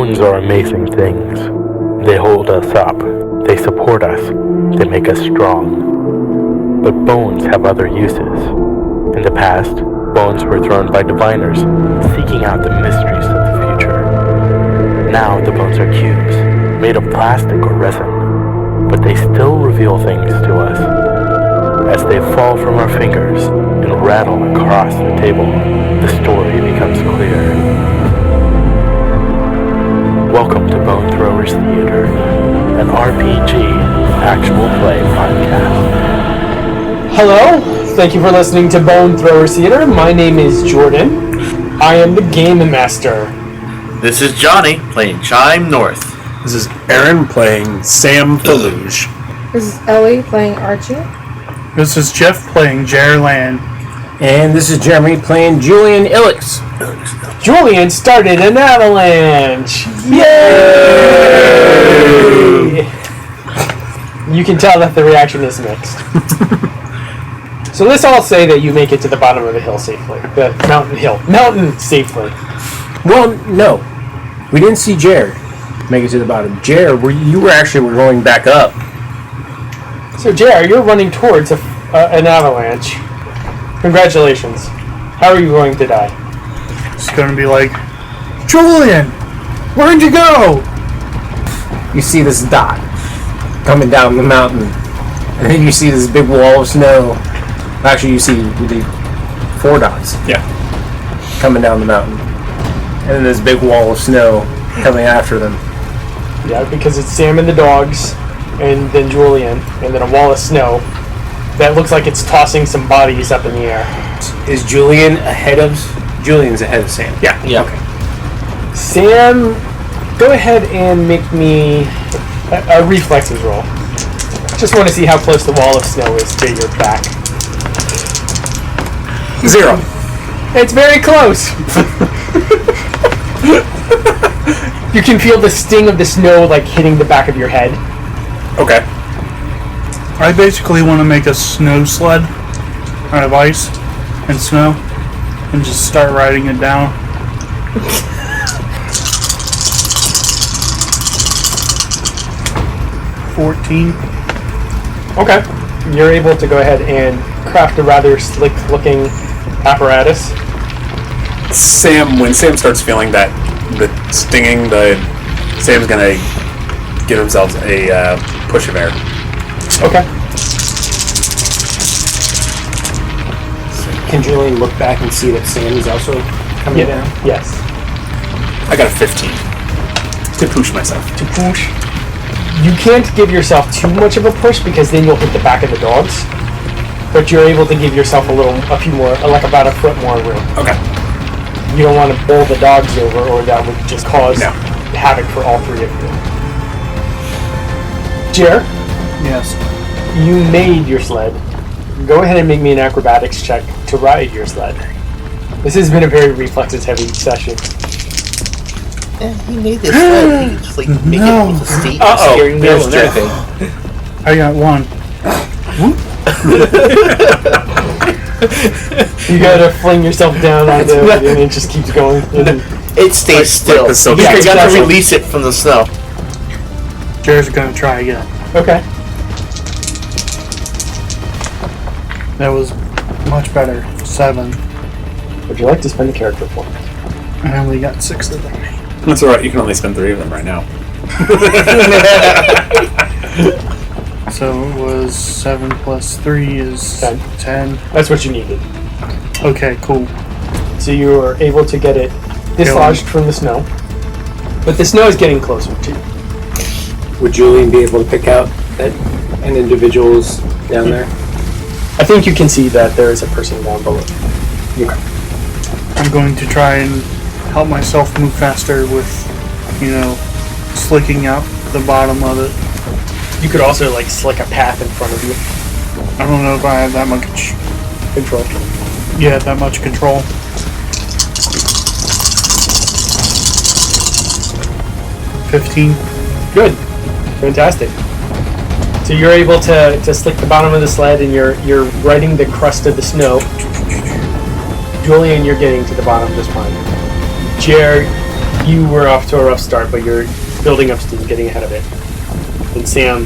Bones are amazing things. They hold us up. They support us. They make us strong. But bones have other uses. In the past, bones were thrown by diviners, seeking out the mysteries of the future. Now the bones are cubes, made of plastic or resin, but they still reveal things to us. As they fall from our fingers and rattle across the table, the story becomes clear. Welcome to Bone Throwers Theater, an RPG actual play podcast. Hello, thank you for listening to Bone Throwers Theater. My name is Jordan. I am the Game Master. This is Johnny, playing Chime North. This is Aaron, playing Sam Feluge. This is Ellie, playing Archie. This is Jeff, playing Jerr Lan. And this is Jeremy, playing Julian Illix. Julian started an avalanche! Yay! You can tell that the reaction is mixed. So let's all say that you make it to the bottom of the hill safely. The mountain safely. Well, no. We didn't see Jerr make it to the bottom. Jerr, you were actually going back up. So Jerr, you're running towards an avalanche. Congratulations. How are you going to die? It's going to be like, Julian, where'd you go? You see this dot coming down the mountain. And then you see this big wall of snow. Actually, you see the 4 dots. Yeah. Coming down the mountain. And then this big wall of snow coming after them. Yeah, because it's Sam and the dogs, and then Julian, and then a wall of snow that looks like it's tossing some bodies up in the air. Is Julian's ahead of Sam? Yeah. Okay. Sam, go ahead and make me a reflexes roll. Just want to see how close the wall of snow is to your back. 0. It's very close. You can feel the sting of the snow like hitting the back of your head. Okay. I basically want to make a snow sled out of ice and snow and just start riding it down. $14. Okay. You're able to go ahead and craft a rather slick-looking apparatus. When Sam starts feeling the stinging, Sam's gonna give himself a push of air. Okay. Can Julian look back and see that Sam is also coming down? Yes. I got a 15 to push myself. To push. You can't give yourself too much of a push because then you'll hit the back of the dogs. But you're able to give yourself a few more, like about a foot more room. Okay. You don't want to bowl the dogs over, or that would just cause havoc for all 3 of you. Jerr, Yes. you made your sled. Go ahead and make me an acrobatics check to ride your sled. This has been a very reflexes-heavy session. He made this sled. He just make it with a steering wheel and everything. I got 1. You gotta fling yourself down onto it, and it just keeps going. It stays still. Like You got to exactly. release it from the snow. Jerry's going to try again. Okay. That was much better. 7. Would you like to spend a character point? I only got 6 of them. That's alright, you can only spend 3 of them right now. So it was 7 plus 3 is 10. That's what you needed. Okay, cool. So you were able to get it dislodged from the snow. But the snow is getting closer to you. Would Julian be able to pick out that an individual's down there? I think you can see that there is a person down below. Okay. I'm going to try and help myself move faster with, slicking out the bottom of it. You could also slick a path in front of you. I don't know if I have that much Control. Yeah, that much control. 15. Good. Fantastic. So you're able to slick the bottom of the sled, and you're riding the crust of the snow. Julian, you're getting to the bottom just fine. Jerr, you were off to a rough start, but you're building up steam, getting ahead of it. And Sam,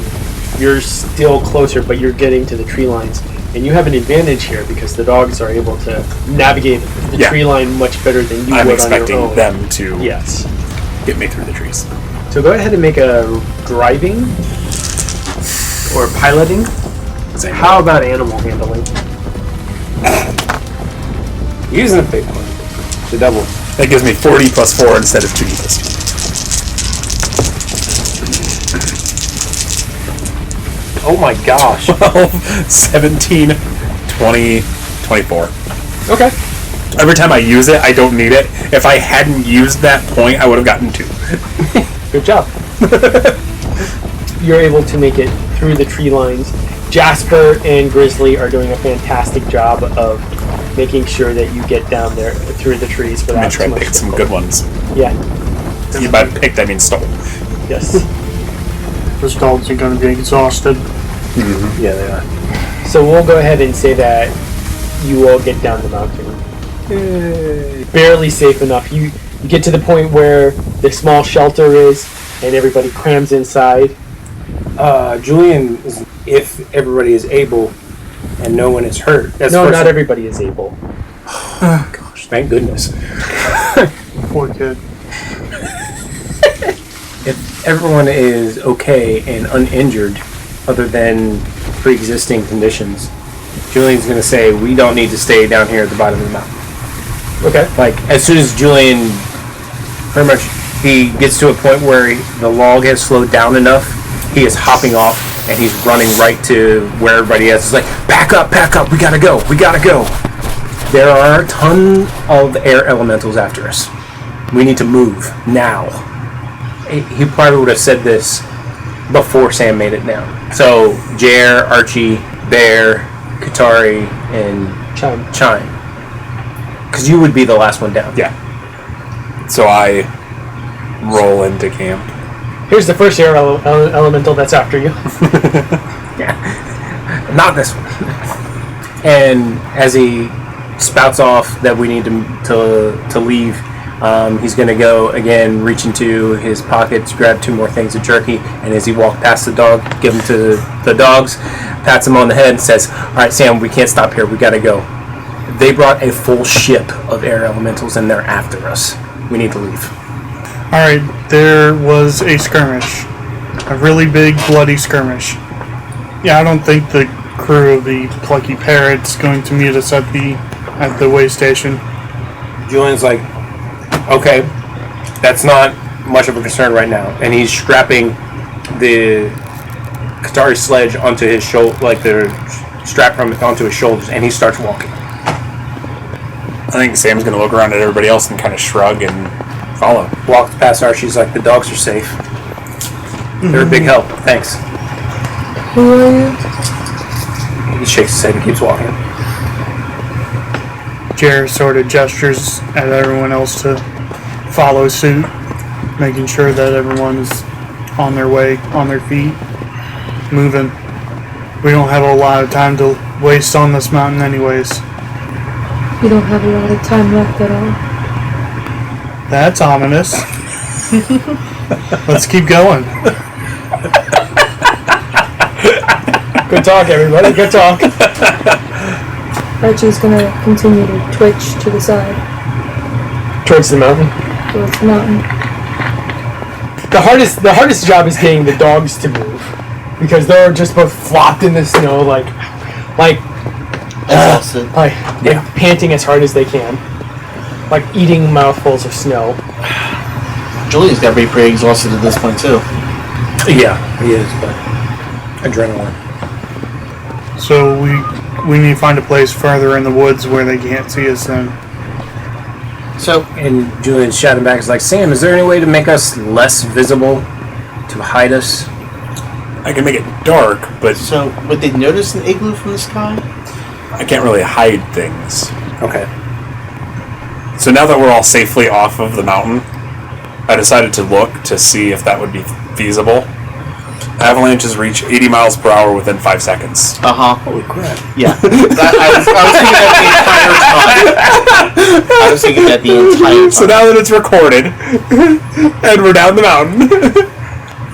you're still closer, but you're getting to the tree lines. And you have an advantage here because the dogs are able to navigate the tree line much better than you I'm would on your expecting own. them to Yes. get me through the trees. So go ahead and make a driving or piloting. Same How about animal handling? Using a big one. The double. That gives me 40 plus 4 instead of 2d plus 2. Oh my gosh. 12, 17, 20, 24. Okay. Every time I use it, I don't need it. If I hadn't used that point, I would have gotten 2. Good job. You're able to make it through the tree lines. Jasper and Grizzly are doing a fantastic job of making sure that you get down there through the trees without I'm too trying to much pick some difficulty. good ones. Yeah. By picked, I mean stole. Yes. Those dogs are going to be exhausted. Yeah, they are. So we'll go ahead and say that you all get down the mountain. Barely safe enough. You get to the point where the small shelter is, and everybody crams inside. Julian, if everybody is able and no one is hurt. That's No, first not thing. everybody is able. Gosh, thank goodness. Poor kid. If everyone is okay and uninjured, other than pre-existing conditions, Julian's going to say, we don't need to stay down here at the bottom of the mountain. Okay. Like, as soon as Julian, pretty much, he gets to a point where the log has slowed down enough, he is hopping off, and he's running right to where everybody is. It's like, back up, we gotta go. There are a ton of air elementals after us. We need to move, now. He probably would have said this before Sam made it down. So, Jerr, Archi, Bear, Katari, and Chine. Because you would be the last one down. Yeah. So I roll into camp. Here's the first air elemental that's after you. Yeah. Not this one. And as he spouts off that we need to leave, he's going to go again, reach into his pockets, grab 2 more things of jerky, and as he walks past the dog, give them to the dogs, pats him on the head, and says, all right, Sam, we can't stop here. We got to go. They brought a full ship of air elementals, and they're after us. We need to leave. Alright, there was a skirmish. A really big, bloody skirmish. Yeah, I don't think the crew of the Plucky Parrot's going to meet us at the way station. Julian's like, okay, that's not much of a concern right now. And he's strapping the Katari sledge onto his shoulder, like the strap from it onto his shoulders, and he starts walking. I think Sam's going to look around at everybody else and kind of shrug and follow. Walks past Archie's like, the dogs are safe. They're a big help. Thanks. Who are you? He shakes his head and keeps walking. Jerr sort of gestures at everyone else to follow suit, making sure that everyone is on their way, on their feet, moving. We don't have a lot of time to waste on this mountain anyways. You don't have a lot of time left at all. That's ominous. Let's keep going. Good talk, everybody. Good talk. Archie's gonna continue to twitch to the side, Towards the mountain. towards the mountain. The hardest job is getting the dogs to move because they're just both flopped in the snow, like Exhausted. panting as hard as they can, like eating mouthfuls of snow. Julian's got to be pretty exhausted at this point too. Yeah, he is, but adrenaline. So we need to find a place further in the woods where they can't see us then. So And Julian's shouting back, is like, Sam, is there any way to make us less visible? To hide us? I can make it dark, but would they notice an igloo from the sky? I can't really hide things. Okay. So now that we're all safely off of the mountain, I decided to look to see if that would be feasible. Avalanches reach 80 miles per hour within 5 seconds. Uh huh. Holy crap. Yeah. I was thinking that the entire time. I was thinking that the entire time. So now that it's recorded, and we're down the mountain.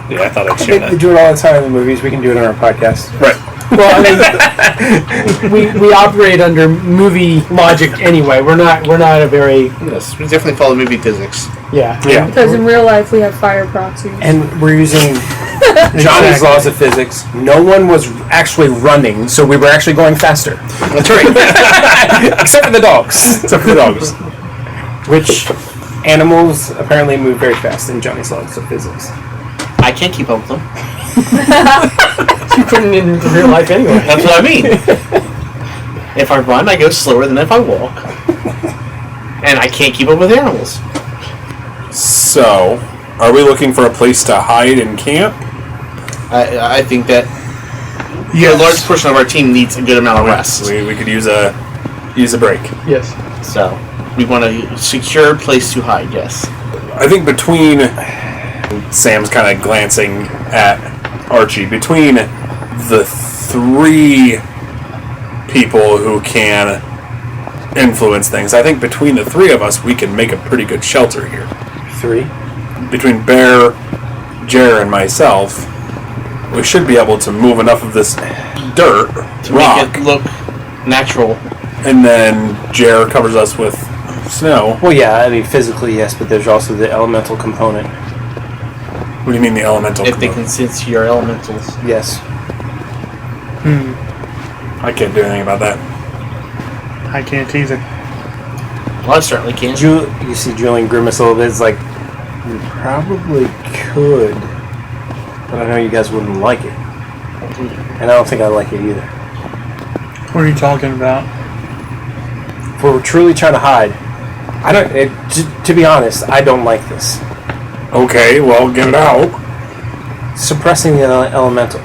Yeah, I thought I'd share They that. do it all the time in the movies. We can do it on our podcast. Right. Well, I mean, we operate under movie logic anyway. We're not a very Yes, we definitely follow movie physics. yeah. Because in real life we have fire proxies. And we're using Johnny's laws of physics. No one was actually running, so we were actually going faster. That's right. Except for the dogs. Except for the dogs. Which animals apparently move very fast in Johnny's laws of physics. I can't keep up with them. You couldn't in real life anyway. That's what I mean. If I run, I go slower than if I walk. And I can't keep up with animals. So, are we looking for a place to hide and camp? I think that a large portion of our team needs a good amount of rest. We could use a break. Yes. So, we want a secure place to hide, yes. I think between Sam's kind of glancing at Archie, between the three people who can influence things, I think between the three of us we can make a pretty good shelter here. 3. Between Bear, Jerr, and myself, we should be able to move enough of this dirt, To rock, make it look natural. and then Jerr covers us with snow. Well, yeah, I mean, physically, yes, but there's also the elemental component. What do you mean the elemental? If they component? can sense your elementals. Yes. I can't do anything about that. I can't either. Well, I certainly can. You see Julian grimace a little bit. It's like, we probably could, but I know you guys wouldn't like it. And I don't think I like it either. What are you talking about? If we're truly trying to hide, to be honest, I don't like this. Okay, well, get it out. Suppressing the elemental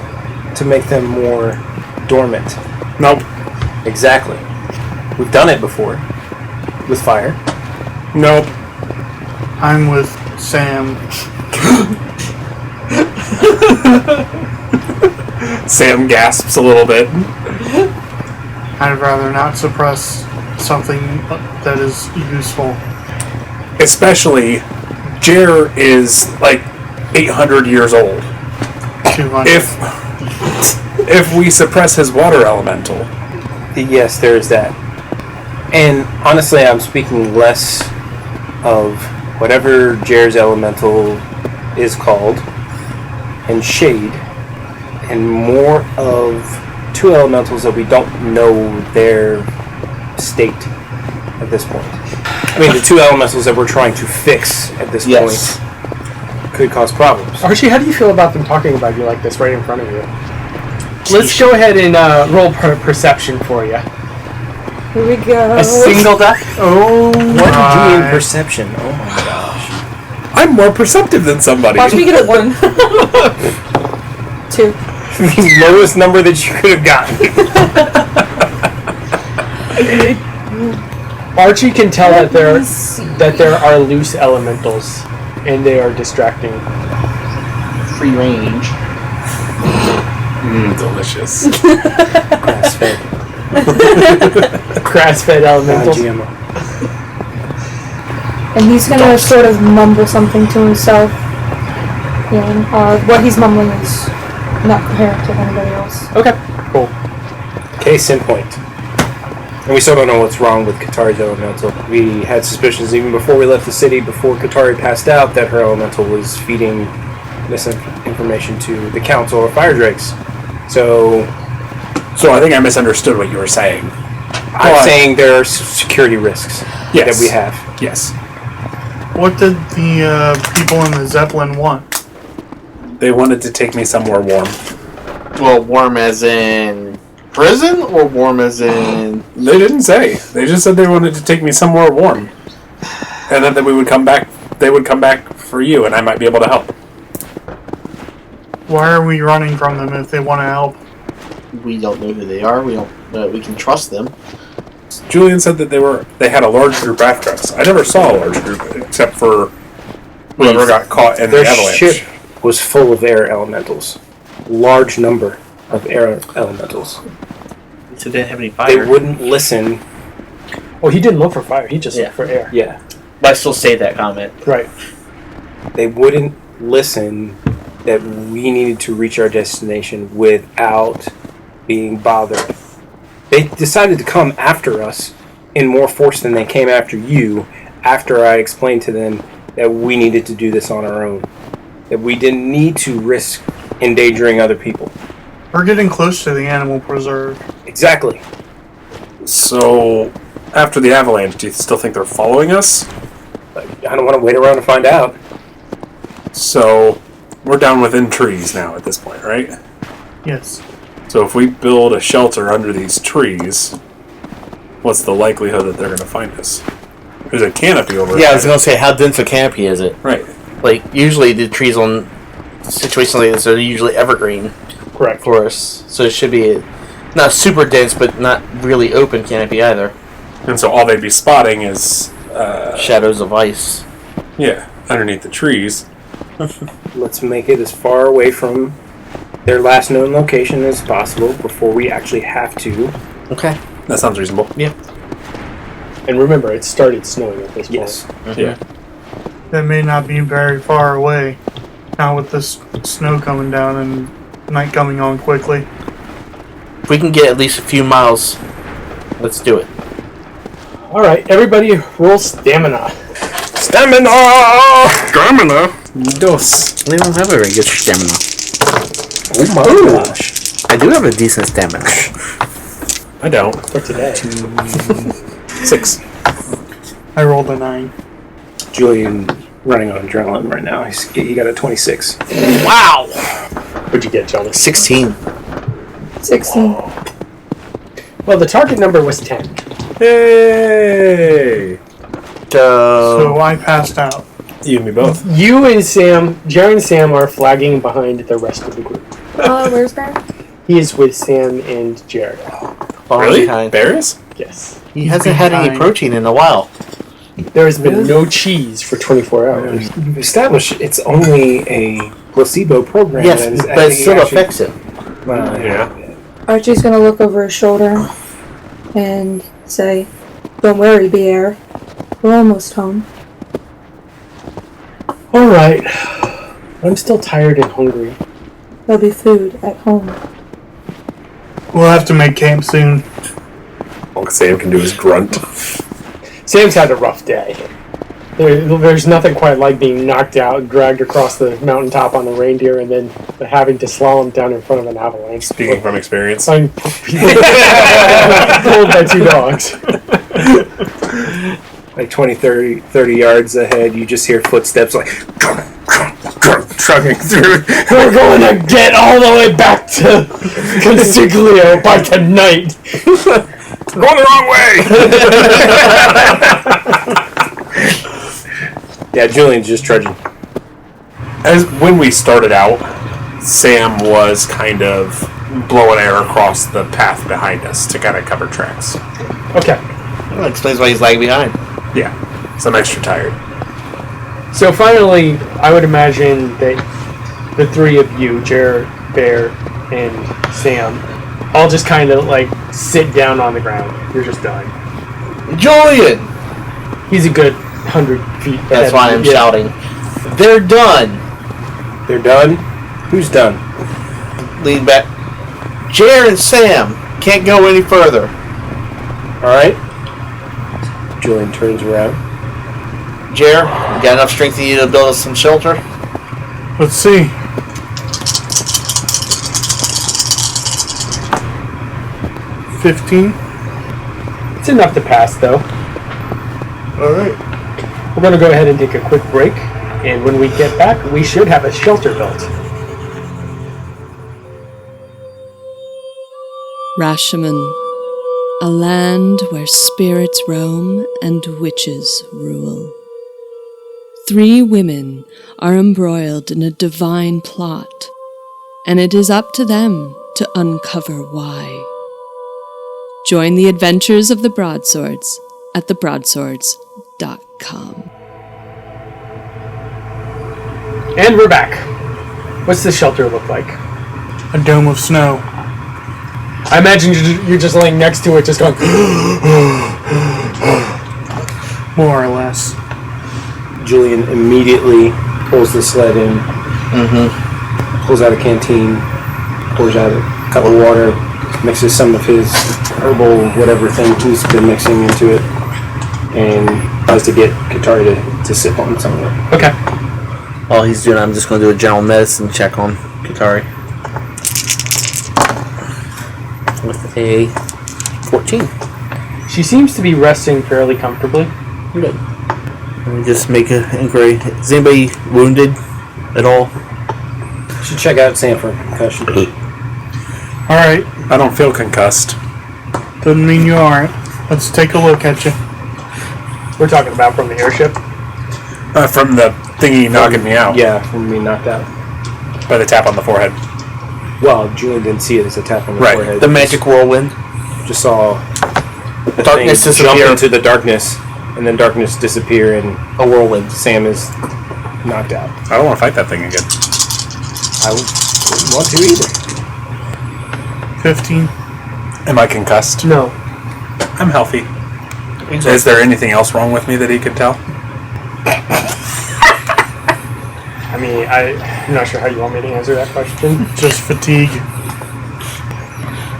to make them more dormant. Nope. Exactly. We've done it before with fire. Nope. I'm with Sam. Sam gasps a little bit. I'd rather not suppress something that is useful. Especially, Jerr is like 800 years old. 200. If we suppress his water elemental, Yes, there is that. And honestly, I'm speaking less of whatever Jerr's elemental is called, and shade, and more of 2 elementals that we don't know their state at this point. I mean, the 2 elementals that we're trying to fix at this Yes. point could cause problems. Archie, how do you feel about them talking about you like this right in front of you? Let's go ahead and roll perception for you. Here we go. A single die? Oh, What Right. do in perception? Oh my gosh. I'm more perceptive than somebody. Watch me get a 1. 2. The lowest number that you could have gotten. Archie can tell that Let me see. there are loose elementals, and they are distracting. Free range. Delicious. Grass-fed. Grass-fed elementals. Non-GMO. And he's gonna sort of mumble something to himself. Yeah, what he's mumbling is not coherent to anybody else. Okay, cool. Case in point. And we still don't know what's wrong with Katari's elemental. We had suspicions even before we left the city, before Katari passed out, that her elemental was feeding misinformation to the council or fire drakes. So So I think I misunderstood what you were saying. I'm saying there are security risks Yes. that we have. Yes. What did the people in the Zeppelin want? They wanted to take me somewhere warm. Well, warm as in prison or warm as in... They didn't say. They just said they wanted to take me somewhere warm. And then that we would come back, they would come back for you and I might be able to help. Why are we running from them if they want to help? We don't know who they are. We don't. We can trust them. Julian said that they had a large group after us. I never saw a large group except for whoever got caught in the Their avalanche. ship was full of air elementals. Large number of air elementals. So they didn't have any They fire. wouldn't listen Well, he didn't look for fire. He just Yeah. looked for air. Yeah. But I still say that comment. Right. They wouldn't listen that we needed to reach our destination without being bothered. They decided to come after us in more force than they came after you after I explained to them that we needed to do this on our own. That we didn't need to risk endangering other people. We're getting close to the animal preserve. Exactly. So, after the avalanche, do you still think they're following us? I don't want to wait around to find out. So, we're down within trees now at this point, right? Yes. So if we build a shelter under these trees, what's the likelihood that they're going to find us? There's a canopy over Yeah, I it. was gonna say, how dense a canopy is it? Right. Like, usually the trees on situations like this are usually evergreen Correct. forests, so it should be not super dense, but not really open canopy either. And so all they'd be spotting is, Shadows of ice. yeah, underneath the trees. Let's make it as far away from their last known location as possible before we actually have to. Okay. That sounds reasonable. Yeah. And remember, it started snowing at this point. Yes. Yeah. That may not be very far away. Now with this snow coming down and night coming on quickly. If we can get at least a few miles, let's do it. All right, everybody, roll stamina. Stamina! Dos. We don't have a very good stamina. Oh my gosh. I do have a decent stamina. I don't. For today. 6. I rolled a 9. Julian running on adrenaline right now. He got a 26. Wow! What'd you get, Jonas? 16. 16. Well, the target number was 10. Hey! So I passed out. You and me both. You and Sam, Jerry and Sam are flagging behind the rest of the group. Where's Barry? He is with Sam and Jerry. Really? Behind. Berries? Yes. He hasn't had any Behind. protein in a while. There has been no cheese for 24 hours. You've established it's only a placebo program. Yes, that is but it still actually- affects him. Yeah. Archie's gonna look over his shoulder and say, "Don't worry, Pierre. We're almost home." All right. I'm still tired and hungry. There'll be food at home. We'll have to make camp soon. All Sam can do is grunt. Sam's had a rough day. There's nothing quite like being knocked out and dragged across the mountaintop on the reindeer and then having to slalom down in front of an avalanche. Speaking from experience. I'm pulled by 2 dogs. Like 20, 30 yards ahead, you just hear footsteps like trucking through. We're going to get all the way back to Consiglio by tonight. Going the wrong way! Yeah, Julian's just trudging. As when we started out, Sam was kind of blowing air across the path behind us to kind of cover tracks. Okay. That explains why he's lagging behind. Yeah, so I'm extra tired. So finally, I would imagine that the 3 of you, Jerr, Bear, and Sam, all just kind of like sit down on the ground. You're just done. Julian! He's a good 100 feet ahead. That's why I'm Yeah. shouting. They're done! They're done? Who's done? Lean back. Jerr and Sam can't go any further. Alright. Julian turns around. Jerr, you got enough strength in you to build us some shelter? Let's see. $15. It's enough to pass, though. Alright. We're going to go ahead and take a quick break, and when we get back, we should have a shelter built. Rashomon, a land where spirits roam and witches rule. 3 women are embroiled in a divine plot, and it is up to them to uncover why. Join the adventures of the Broadswords at thebroadswords.com. And we're back. What's the shelter look like? A dome of snow. I imagine you're just laying next to it, just going. More or less. Julian immediately pulls the sled in, pulls out a canteen, pours out a cup of water, mixes some of his herbal whatever thing he's been mixing into it, and tries to get Katari to sip on some of it. Okay. While he's doing, I'm just going to do a general medicine check on Katari. With a 14. She seems to be resting fairly comfortably. Good. Let me just make an inquiry. Is anybody wounded at all? You should check out Sam for concussion. Alright, I don't feel concussed. doesn't mean you aren't. Let's take a look at you. We're talking about from the airship. From the thingy knocking me out. Yeah, from being knocked out. By the tap on the forehead. Well, Julian didn't see it as a tap on the Right. forehead. The magic whirlwind. Just saw the Darkness thing jump disappear. into the darkness, and then darkness disappear, and A whirlwind. Sam is knocked out. I don't want to fight that thing again. I wouldn't want to either. 15. Am I concussed? No. I'm healthy. Is there anything else wrong with me that he could tell? I mean, I'm not sure how you want me to answer that question. Just fatigue.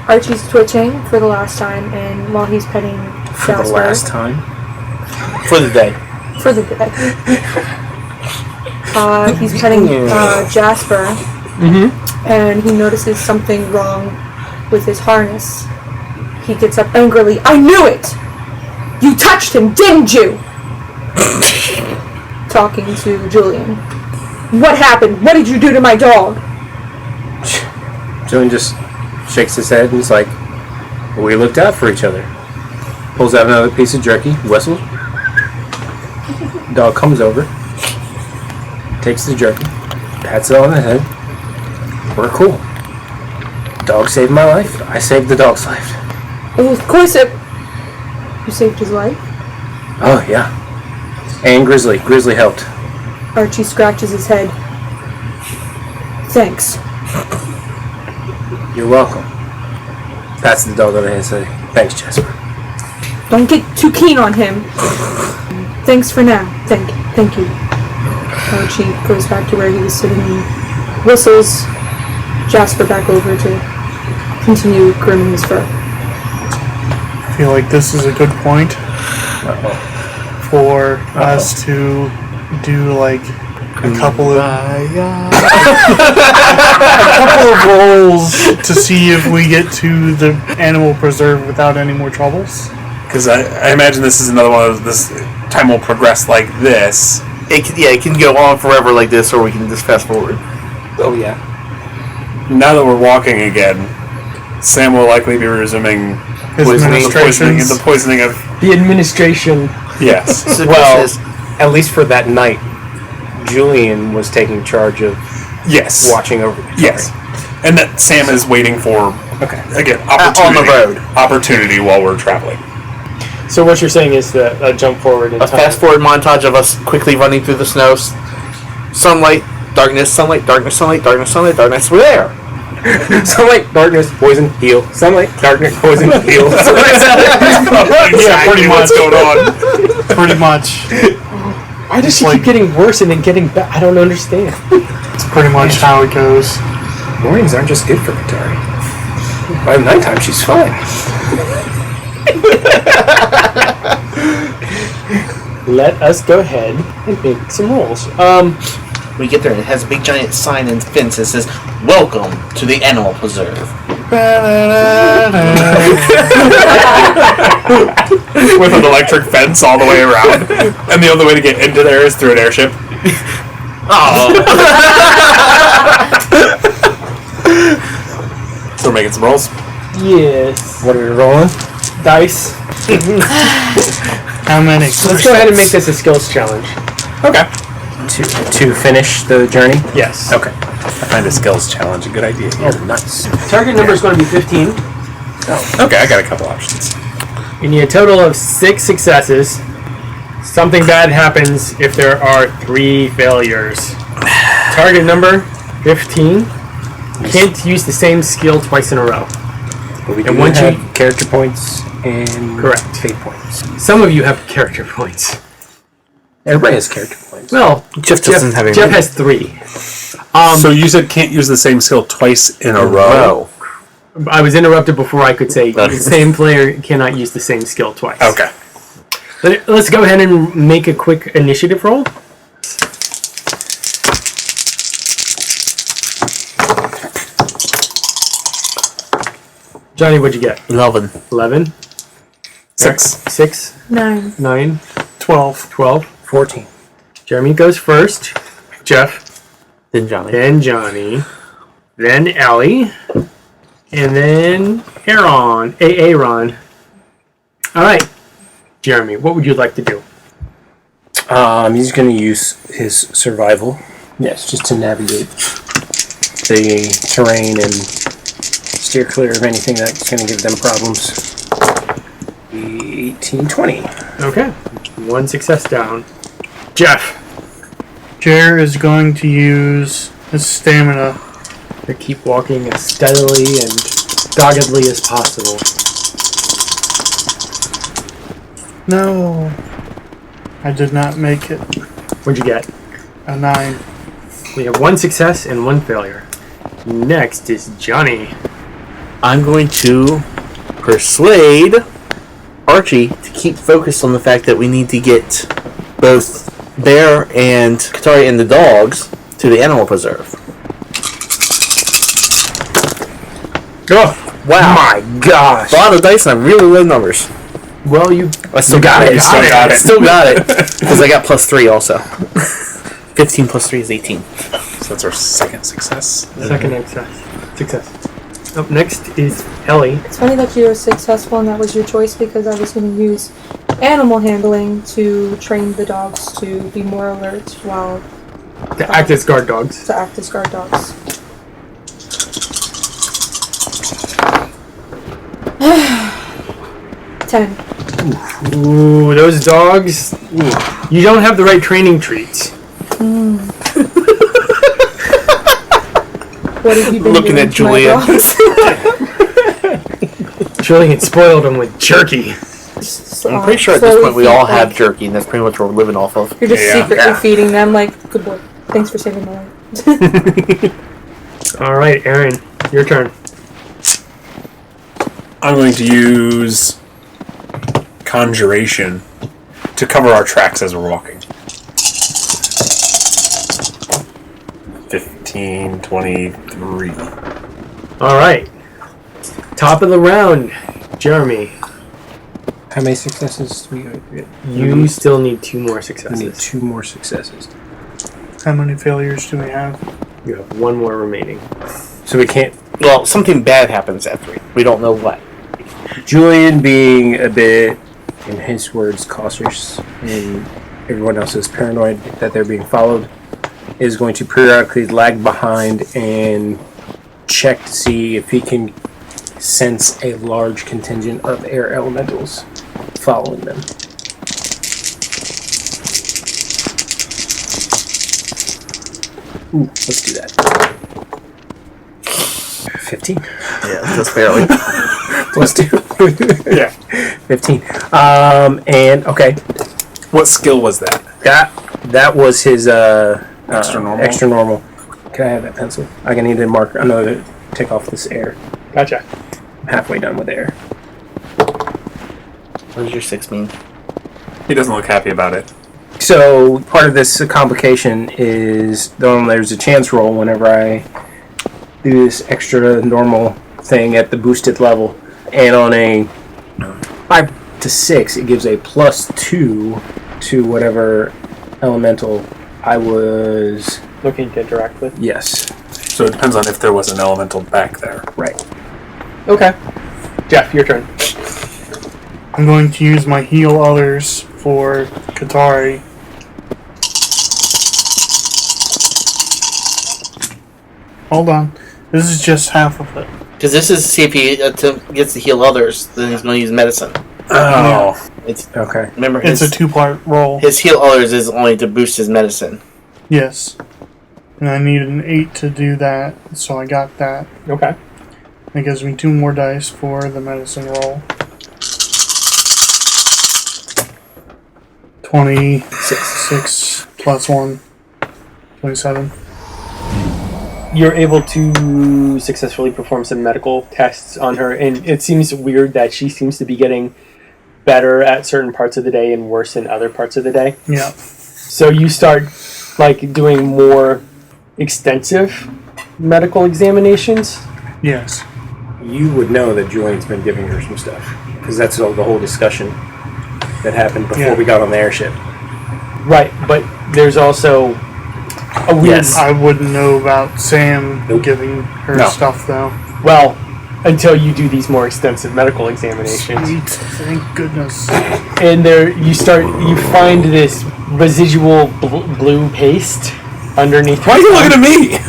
Archie's twitching for the last time, and while he's petting For Jasper the last time. For the day. for the day, he's petting Jasper, and he notices something wrong with his harness. He gets up angrily. I knew it! You touched him, didn't you? Talking to Julian. What happened? What did you do to my dog? Julian just shakes his head and is like, we looked out for each other. Pulls out another piece of jerky, whistles. Dog comes over, takes the jerky, pats it on the head. We're cool. Dog saved my life. I saved the dog's life. Oh, of course it... You saved his life? Oh, yeah. And Grizzly. Grizzly helped. Archie scratches his head. Thanks. You're welcome. Pats the dog on the head and says, thanks, Jasper. Don't get too keen on him. Thanks for now. Thank you. Archie goes back to where he was sitting and whistles Jasper back over to continue grooming his fur. I feel like this is a good point for us to do like a couple of rolls to see if we get to the animal preserve without any more troubles. Because I imagine this is another one of this. Time will progress like this. It can go on forever like this, or we can just fast forward. Oh, yeah. Now that we're walking again, Sam will likely be resuming His administrations. the poisoning of. The administration. Yes. Well, at least for that night, Julian was taking charge of Yes. watching over the Yes. And that Sam is waiting for, again, on the road. Opportunity while we're traveling. So what you're saying is that a jump forward in A time. fast forward montage of us quickly running through the snow. Sunlight, darkness, sunlight, darkness, sunlight, darkness, sunlight, darkness. We're there. Sunlight, darkness, poison, heal. Sunlight, darkness, poison, heal. Yeah, pretty much. What's going on? Pretty much. Why does she keep getting worse and then getting better? I don't understand. It's pretty much how it goes. Mornings aren't just good for Katari. By nighttime, she's fine. Let us go ahead and make some rolls. We get there and it has a big giant sign and fence that says, "Welcome to the Animal Preserve." With an electric fence all the way around. And the only way to get into there is through an airship. So we're making some rolls. Yes. What are we rolling? Dice. How many? Let's go ahead and make this a skills challenge. Okay. To finish the journey? Yes. Okay. I find a skills challenge a good idea. Oh, nice. Target number is going to be 15. Okay, I got a couple options. You need a total of 6 successes. Something bad happens if there are 3 failures. Target number 15. Can't use the same skill twice in a row. But we And do once have you- character points and Correct. fate points. Some of you have character points. Everybody has character points. Well, Jeff doesn't have any. Jeff has 3. So you said can't use the same skill twice in a row? I was interrupted before I could say the same player cannot use the same skill twice. Okay. Let's go ahead and make a quick initiative roll. Johnny, what'd you get? 11. 11. 6. 6. 9. 9. 12. 12. 14. Jeremy goes first. Jeff. Then Johnny. Then Johnny. Then Ellie. And then Aaron. Alright. Jeremy, what would you like to do? He's going to use his survival. Yes, just to navigate the terrain and steer clear of anything that's going to give them problems. 18, 20. Okay. 1 success down. Jeff. Jerr is going to use his stamina. To keep walking as steadily and doggedly as possible. No. I did not make it. What'd you get? A 9. We have 1 success and 1 failure. Next is Johnny. I'm going to persuade Archie to keep focused on the fact that we need to get both Bear and Katari and the dogs to the animal preserve. Oh, Wow. My gosh. A lot of dice and really low numbers. well, you I still got it. You still got it. Still got it. Because I got +3 also. 15 plus 3 is 18. So that's our second success. second success. Up next is Ellie. It's funny that you were successful and that was your choice because I was going to use animal handling to train the dogs to be more alert while To act as guard dogs. to act as guard dogs. Ten. Ooh, those dogs. You don't have the right training treats. What have you been Looking doing at to my Julian. dogs? Julian spoiled them with jerky. I'm pretty sure at this point we all have jerky, and that's pretty much what we're living off of. You're just Yeah. secretly feeding them, like, good boy. Thanks for saving my life. All right, Aaron, your turn. I'm going to use Conjuration to cover our tracks as we're walking. 15, 23. All right. Top of the round, Jeremy. How many successes do we get? You still need 2 more We need successes. 2 more successes. How many failures do we have? You have 1 more remaining. So we can't... Well, something bad happens at 3. We don't know what. Julian being a bit, in his words, cautious, and everyone else is paranoid that they're being followed, is going to periodically lag behind and check to see if he can sense a large contingent of air elementals following them. Ooh, let's do that. 15. Yeah, just barely. Plus 2. Yeah. 15. And, okay. What skill was that? That was his Extra normal? Extra normal. Can I have that pencil? I need to mark another to take off this air. Gotcha. I'm halfway done with air. What does your 6 mean? He doesn't look happy about it. So part of this complication is there's a chance roll whenever I do this extra normal thing at the boosted level, and on a 5 to 6, it gives a +2 to whatever elemental I was. Looking to interact with. Yes, So it depends on if there was an elemental back there. right. Okay. Jeff, your turn. I'm going to use my heal others for Katari. Hold on. This is just half of it. Because this is see if he gets to heal others, then he's going to use medicine. Oh. It's Okay. remember It's his a 2-part roll. his heal others is only to boost his medicine. Yes. And I need an 8 to do that, so I got that. Okay. It gives me 2 more dice for the medicine roll. 26 plus 1. 27. You're able to successfully perform some medical tests on her, and it seems weird that she seems to be getting better at certain parts of the day and worse in other parts of the day. Yeah. So you start doing more extensive medical examinations. Yes. You would know that Julian's been giving her some stuff, because that's the whole discussion that happened before we got on the airship. Right, but there's also a weird... I wouldn't know about Sam giving her stuff, though. Well, until you do these more extensive medical examinations. Sweet. Thank goodness. And there, you find this residual blue paste underneath. Why are you looking at me?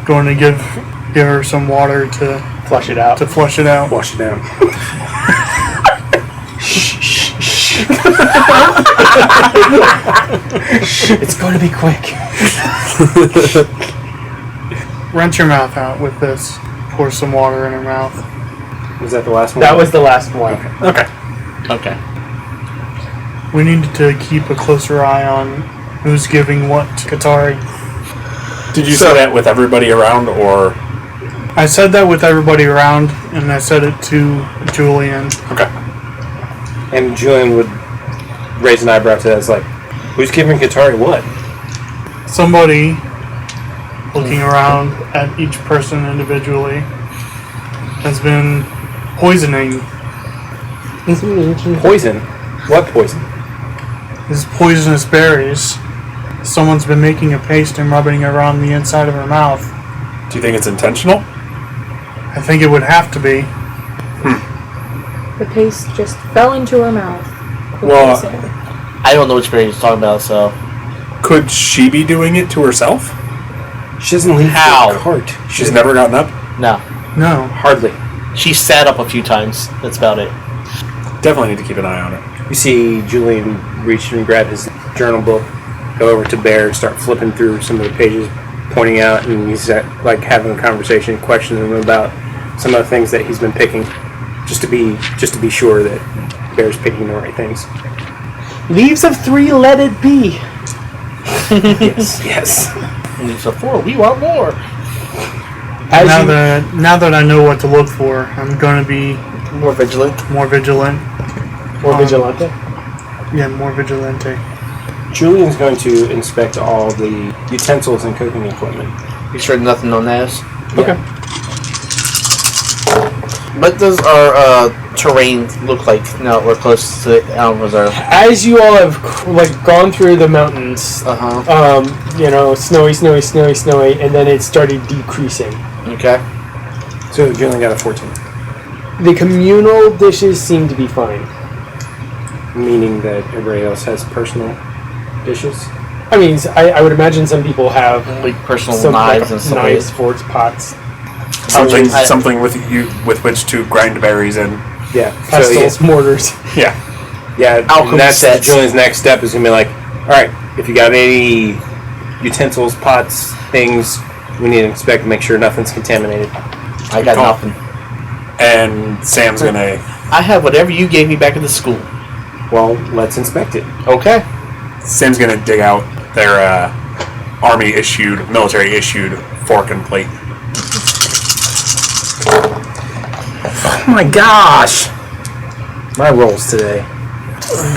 Going to give her some water to flush it out. Wash it down. It's going to be quick. Rinse your mouth out with this. Pour some water in her mouth. Was that the last one? That was the last one. Okay. We need to keep a closer eye on who's giving what to Katari. Did you say that with everybody around, or? I said that with everybody around, and I said it to Julian. Okay. And Julian would raise an eyebrow to that. It's like, who's giving Katari what? Somebody looking around at each person individually has been poisoning. Poison? What poison? These poisonous berries. Someone's been making a paste and rubbing it around the inside of her mouth. Do you think it's intentional? I think it would have to be. The paste just fell into her mouth. Well, I don't know which berry he's talking about, so... Could she be doing it to herself? She doesn't leave How? the cart. She's never gotten up? No. No. Hardly. She sat up a few times. That's about it. Definitely need to keep an eye on it. You see Julian reach and grab his journal book, go over to Bear and start flipping through some of the pages, pointing out, and he's having a conversation, questioning him about some of the things that he's been picking, just to be sure that Bear's picking the right things. Leaves of 3, let it be. Yes. Leaves of 4, we want more. Now that I know what to look for, I'm going to be More vigilant. more vigilant. More vigilante. Yeah, more vigilante. Julian's going to inspect all the utensils and cooking equipment. Be sure nothing on that. Okay. What does our terrain look like now that we're close to the Elm Reserve? As you all have gone through the mountains, snowy, and then it started decreasing. Okay. So Julian got a 14. The communal dishes seem to be fine. Meaning that everybody else has personal dishes? I mean, I would imagine some people have Like personal some knives and stuff. knives, forks, pots, Something with which to grind berries in. Yeah. pestles, mortars. Yeah. Yeah, Alchemy and that's sets. Julian's next step is going to be like, alright, if you got any utensils, pots, things, we need to inspect and make sure nothing's contaminated. I got nothing. And Sam's gonna... I have whatever you gave me back in the school. Well, let's inspect it. Okay. Sam's gonna dig out their military-issued fork and plate. Oh my gosh! My rolls today.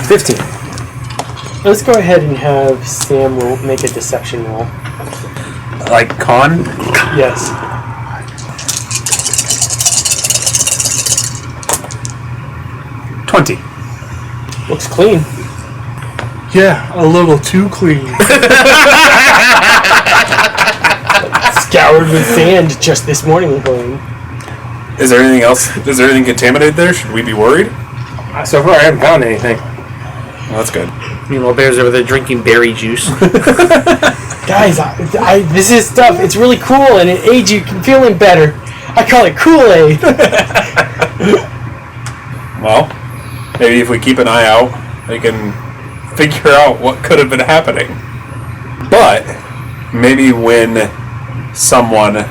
15. Let's go ahead and have Sam make a deception roll. Like con? Yes. $20. Looks clean. Yeah, a little too clean. Scoured with sand just this morning, going. Is there anything else? Is there anything contaminated there? Should we be worried? So far, I haven't found anything. Well, that's good. Meanwhile, Bear's over there drinking berry juice. Guys, this is stuff. It's really cool, and it aids you feeling better. I call it Kool-Aid. Well, maybe if we keep an eye out, we can figure out what could have been happening. But maybe when someone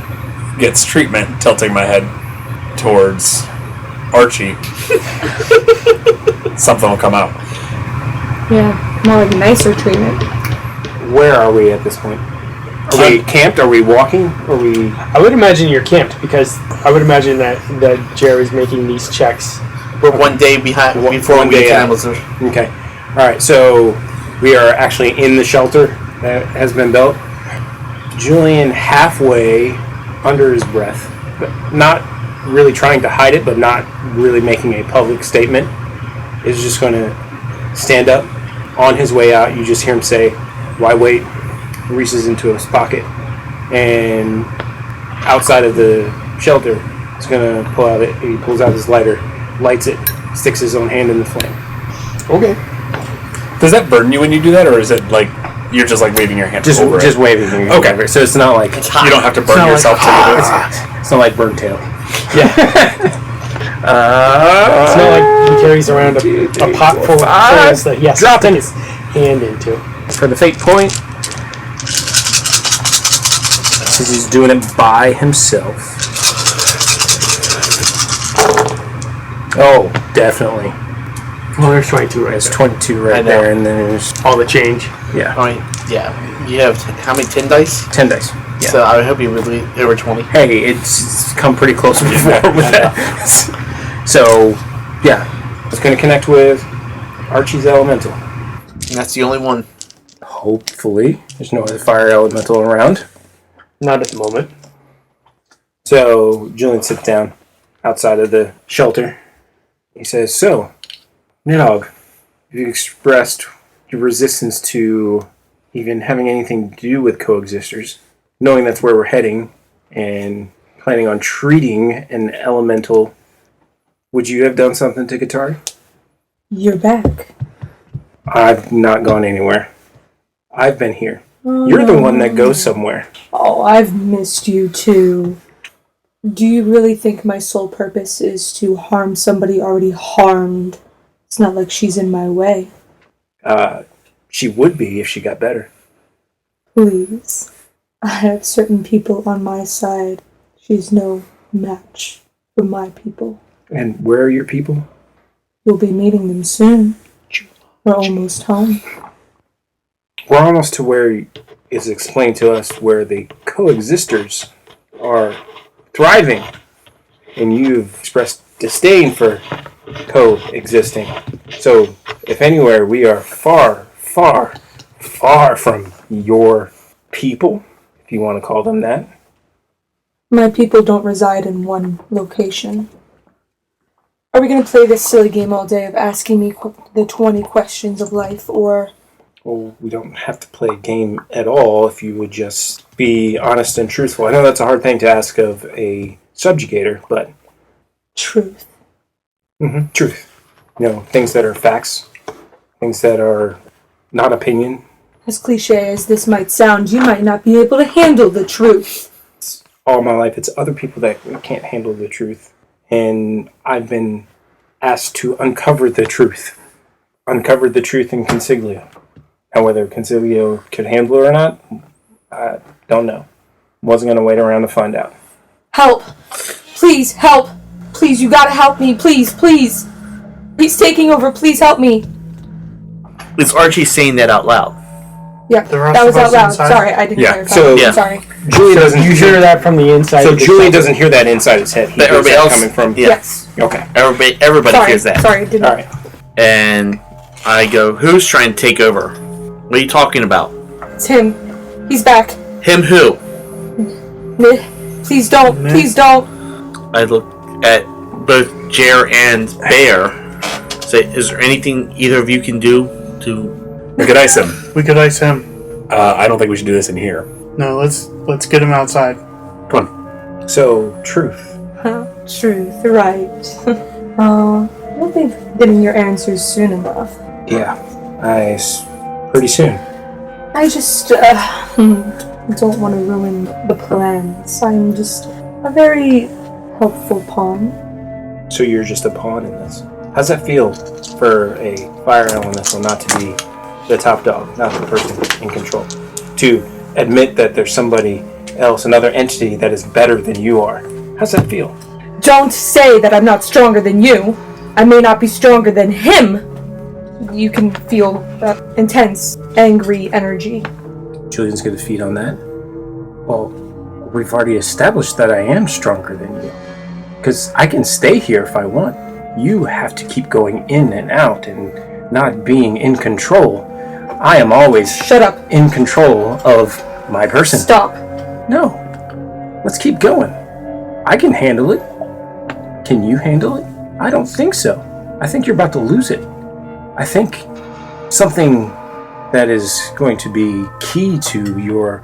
gets treatment, tilting my head towards Archie, something will come out. Yeah, more like nicer treatment. Where are we at this point? Are we camped? Are we walking? Are we? I would imagine you're camped because I would imagine that Jerr is making these checks. We're one day behind before one we day get out. to Amazon. Okay. All right. So we are actually in the shelter that has been built. Julian, halfway under his breath, but not really trying to hide it, but not really making a public statement, is just going to stand up. On his way out, you just hear him say, "Why wait?" Reaches into his pocket, and outside of the shelter, he's going to pull out it. He pulls out his lighter, lights it, sticks his own hand in the flame. Okay. Does that burden you when you do that, or is it like you're just like waving your hand over Just it? waving. Okay. Over it. So it's not like You don't have to burn yourself to do it. it's not like burnt tail. It's not like he carries around a pot full of coals that he has to Drop stick it. his hand into. For the fate point, since he's doing it by himself. Oh, definitely. Well, there's 22 right There's there. 22 right there, and then there's All the change. yeah, I mean, yeah. You have how many 10 dice? 10 dice. Yeah. So I hope you really over 20. Hey, it's come pretty close before with that. So, yeah, it's going to connect with Archie's elemental. And that's the only one. Hopefully, there's no other fire elemental around. Not at the moment. So Julian sits down outside of the shelter. He says, "So, Nidhogg, you've expressed your resistance to even having anything to do with coexisters, knowing that's where we're heading, and planning on treating an elemental. Would you have done something to Katari?" You're back. "I've not gone anywhere. I've been here. Oh, You're the one that goes somewhere." Oh, I've missed you too. Do you really think my sole purpose is to harm somebody already harmed? It's not like she's in my way. She would be if she got better. Please. I have certain people on my side. She's no match for my people. And where are your people? You'll be meeting them soon. We're almost home. We're almost to where it's explained to us where the coexisters are thriving, and you've expressed disdain for coexisting. So, if anywhere, we are far, far, far from your people, if you want to call them that. My people don't reside in one location. Are we going to play this silly game all day of asking me the 20 questions of life, or... Well, we don't have to play a game at all if you would just be honest and truthful. I know that's a hard thing to ask of a subjugator, but... Truth. Truth. You know, things that are facts, things that are not opinion. As cliche as this might sound, you might not be able to handle the truth. All my life, it's other people that can't handle the truth. And I've been asked to uncover the truth. Uncover the truth in Consiglio. Now, whether Consiglio could handle it or not, I don't know. Wasn't going to wait around to find out. Help! Please, help! Please, you gotta help me, please, please! He's taking over, please help me! Is Archie saying that out loud? Yeah, The rest that was of out us loud. inside? Sorry, I didn't Yeah, clarify. so- Yeah. I'm sorry. Julian doesn't You hear that from the inside. So of the Julian shelter. doesn't hear that inside his head. He But hears everybody that else coming from... yeah. Yes. Okay. Everybody Sorry, hears that. sorry, didn't... All right. And I go, who's trying to take over? What are you talking about? It's him. He's back. Him who? Please don't. Please don't. I look at both Jerr and Bear. Say, is there anything either of you can do to... We could ice him. We could ice him. I don't think we should do this in here. No, let's get him outside. Come on. So, truth. Truth, right. I don't think getting your answers soon enough. Yeah. Pretty soon. I just don't want to ruin the plans. I'm just a very helpful pawn. So you're just a pawn in this. How's that feel for a fire elemental not to be the top dog, not the person in control? To admit that there's somebody else, another entity that is better than you are. How's that feel? Don't say that I'm not stronger than you. I may not be stronger than him. You can feel that intense, angry energy. Julian's going to feed on that. Well, we've already established that I am stronger than you. Because I can stay here if I want. You have to keep going in and out and not being in control. I am always Shut up. in control of my person. Stop. No. Let's keep going. I can handle it. Can you handle it? I don't think so. I think you're about to lose it. I think something that is going to be key to your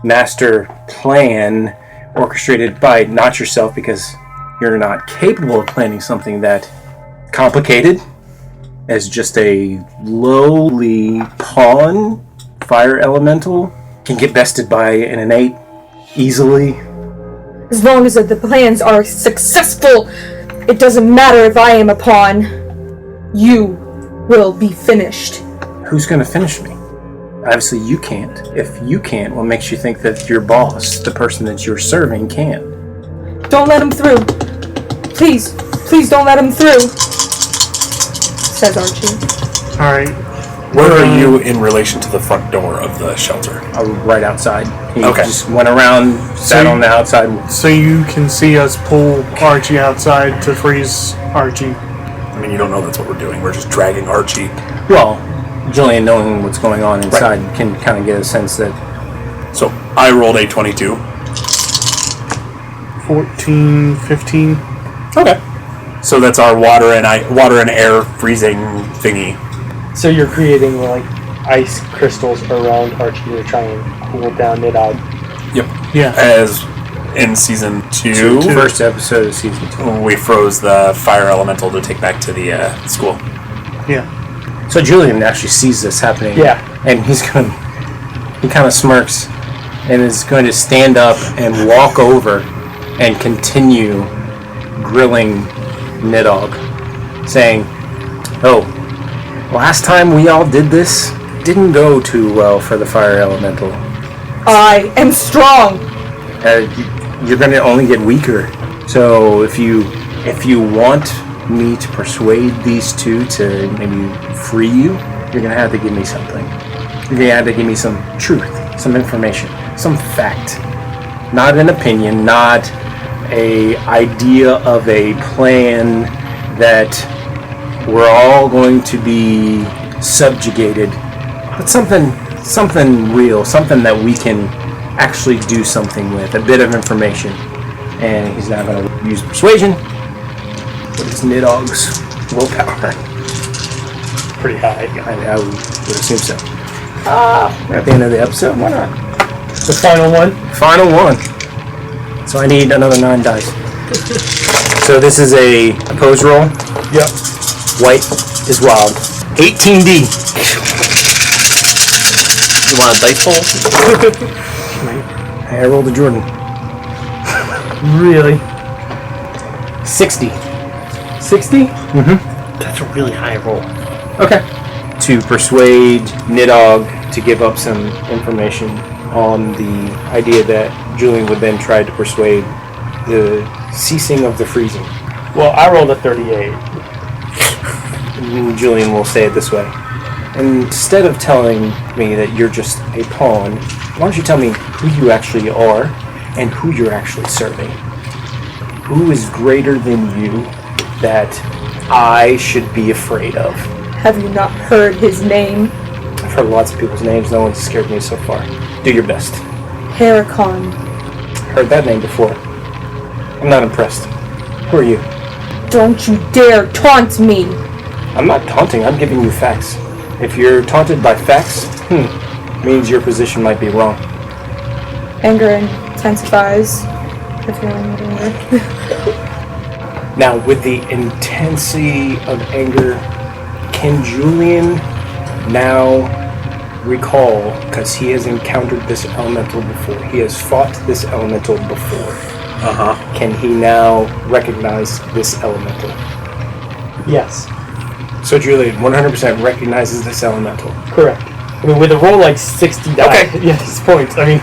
master plan, orchestrated by not yourself, because you're not capable of planning something that complicated as just a lowly pawn fire elemental can get bested by an innate easily. As long as the plans are successful, it doesn't matter if I am a pawn. You will be finished. Who's going to finish me? Obviously you can't. If you can't, what makes you think that your boss, the person that you're serving, can? Don't let him through. Please don't let him through, says Archie. Alright. Where are you in relation to the front door of the shelter? Right outside. He Okay. just went around, sat on the outside. So you can see us pull Archie outside to freeze Archie. I mean, you don't know that's what we're doing. We're just dragging Archie. Well, Julian, knowing what's going on inside, can kind of get a sense that... So I rolled a 22. 14, 15. Okay. So that's our water and air freezing thingy. So you're creating like ice crystals around Archie to try and cool down Nidog. Yep. Yeah. As in season 2, First episode of season 2. we froze the fire elemental to take back to the school. Yeah. So Julian actually sees this happening. Yeah. And he kind of smirks and is going to stand up and walk over and continue grilling Nidog, saying, "Oh, last time we all did this, didn't go too well for the fire elemental. I am strong. You're going to only get weaker. So if you want me to persuade these two to maybe free you, you're going to have to give me something. You're going to have to give me some truth, some information, some fact. Not an opinion, not a idea of a plan that we're all going to be subjugated, but something real, something that we can actually do something with, a bit of information." And he's not going to use persuasion, but it's Nidog's willpower. Pretty high. I would assume so. At the end of the episode, why not? The final one? Final one. So I need another 9 dice. So this is a opposed roll. Yep. White is wild. 18D. You want a dice roll? I rolled a Jordan. Really? 60. 60? That's a really high roll. Okay. To persuade Nidog to give up some information on the idea that Julian would then try to persuade the ceasing of the freezing. Well, I rolled a 38. Julian will say it this way. Instead of telling me that you're just a pawn, why don't you tell me who you actually are and who you're actually serving? Who is greater than you that I should be afraid of? Have you not heard his name? I've heard lots of people's names. No one's scared me so far. Do your best. Heracon. Heard that name before. I'm not impressed. Who are you? Don't you dare taunt me. I'm not taunting. I'm giving you facts. If you're taunted by facts, means your position might be wrong. Anger intensifies. The feeling of anger. Now, with the intensity of anger, can Julian now recall, because he has encountered this elemental before, he has fought this elemental before, can he now recognize this elemental? Yes. So Julian 100% recognizes this elemental. Correct. I mean, with a roll like 60 die, Okay. yes, points. I mean,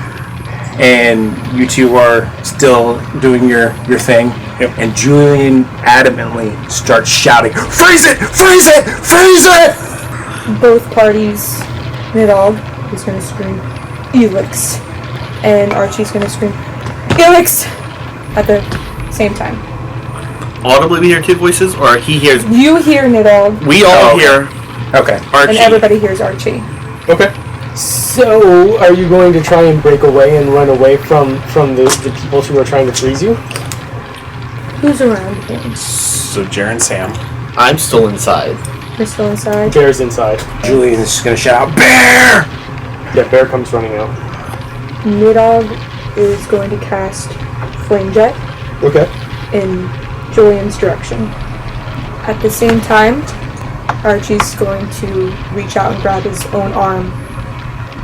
and you two are still doing your thing. Yep. And Julian adamantly starts shouting, "Freeze it! Freeze it! Freeze it!" Both parties, Nidog is going to scream, Illix, and Archie's going to scream, Illix, at the same time. Audibly we hear kid voices, or he hears... You hear Nidog, We all hear Okay. Archie. and everybody hears Archie. Okay. So, are you going to try and break away and run away from the people who are trying to freeze you? Who's around here? So Jerr and Sam. I'm still inside. You're still inside? Bear's inside. Julian is going to shout, "Bear!" Yeah, Bear comes running out. Nidog is going to cast Flame Jet Okay. in Julian's direction. At the same time, Archie's going to reach out and grab his own arm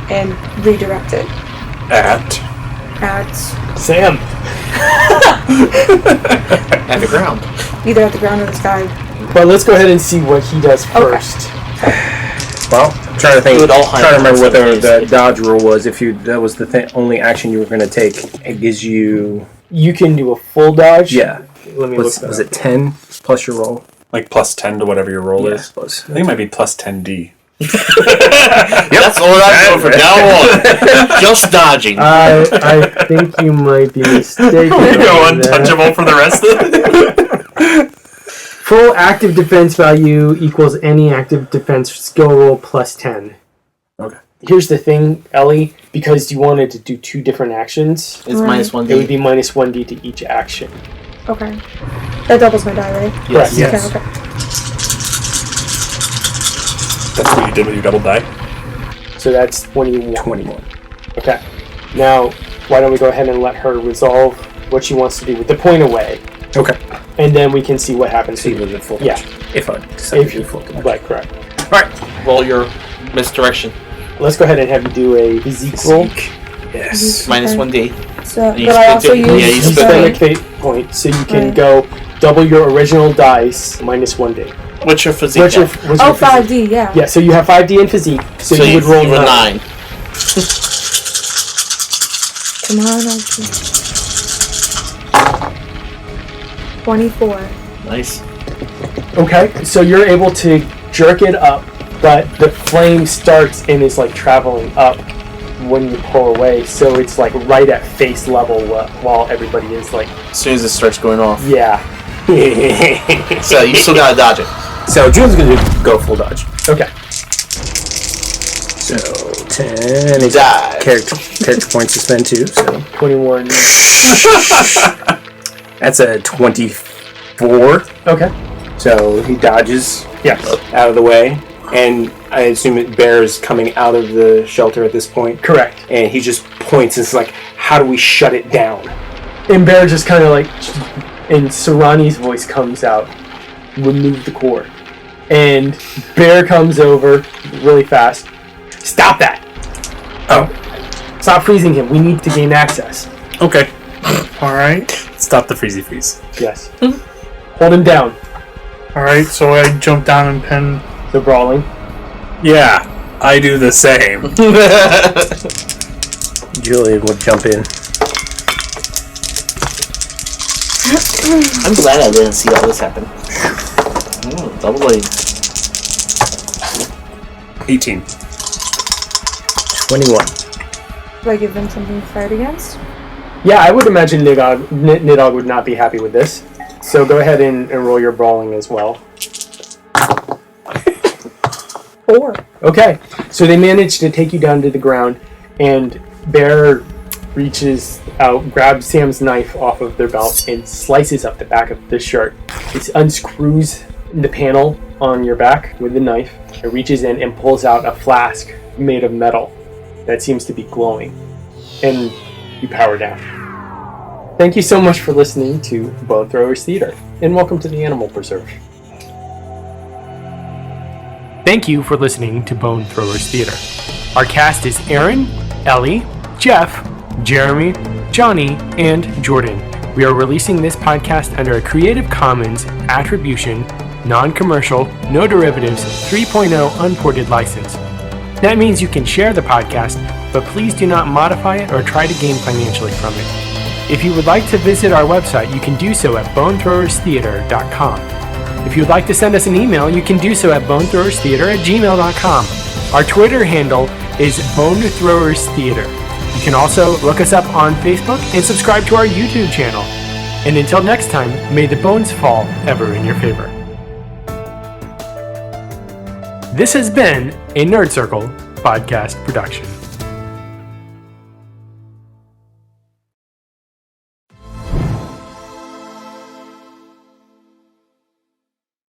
and redirect it At. at Sam. At the ground. either at the ground or the sky. But let's go ahead and see what he does first. Well, trying to think. Do it all Trying to remember what high the dodge rule was. If that was the only action you were going to take, it gives you. You can do a full dodge. Yeah. Let me Was look that was up. it 10 plus your roll? Like plus 10 to whatever your roll is. Plus. I think it might be plus 10D. That's all I'm doing from now on. Just dodging. I think you might be mistaken. Go on that. untouchable for the rest of it. Full active defense value equals any active defense skill roll plus 10. Okay. Here's the thing, Ellie, because you wanted to do two different actions, It's minus 1D. it would be minus 1d to each action. Okay. That doubles my die, right? Yes. Yes. Okay, okay. That's what you did with your double die. So that's 21. 21. Okay. Now, why don't we go ahead and let her resolve what she wants to do with the point away, Okay. and then we can see what happens. See with the full Yeah. dodge. If I decide If to do full dodge. Right, correct. Roll your misdirection. Let's go ahead and have you do a physique roll. Yes. Minus Okay. 1D. So, You but I spent also it- use yeah, you You spent spend it. a fate point, so you can Right. go double your original dice minus 1d. What's your physique? What's your at? physique? 5D, yeah. Yeah, so you have 5d in physique, so you would roll 9. Come on, Archie. 24. Nice. Okay, so you're able to jerk it up, but the flame starts and is like traveling up when you pull away, so it's like right at face level while everybody is like, As soon as it starts going off. yeah. So you still gotta dodge it. So Julian's going to go full dodge. Okay. So 10. He's Dive. character points to spend too. So 21. that's a 24. Okay. So he dodges Yes. out of the way, and I assume it Bear's coming out of the shelter at this point. Correct. And he just points and is like, "How do we shut it down?" And Bear just kind of like, and Sarani's voice comes out, remove the core. And Bear comes over really fast. Stop that! Oh, Stop freezing him. We need to gain access. Okay. Alright. Stop the freezy freeze. Yes. Hold him down. Alright, so I jump down and pin. The brawling. Yeah, I do the same. Julian would jump in. I'm glad I didn't see all this happen. Double blade. 18. 21. Do I give them something to fight against? Yeah, I would imagine Nidog would not be happy with this. So go ahead and roll your brawling as well. 4. Okay, so they manage to take you down to the ground, and Bear reaches out, grabs Sam's knife off of their belt, and slices up the back of the shirt. It unscrews the panel on your back with the knife. It reaches in and pulls out a flask made of metal that seems to be glowing, and you power down. Thank you so much for listening to Bone Throwers Theater, and welcome to the Animal Preserve. Thank you for listening to Bone Throwers Theater. Our cast is Aaron, Ellie, Jeff, Jeremy, Johnny, and Jordan. We are releasing this podcast under a Creative Commons Attribution, Non-Commercial, No Derivatives 3.0 Unported license. That means you can share the podcast but please do not modify it or try to gain financially from it. If you would like to visit our website, you can do so at bonethrowerstheater.com. If you would like to send us an email, you can do so at bonethrowerstheater@gmail.com. Our Twitter handle is bonethrowerstheater. You can also look us up on Facebook and subscribe to our YouTube channel. And until next time, may the bones fall ever in your favor. This has been a Nerd Circle podcast production.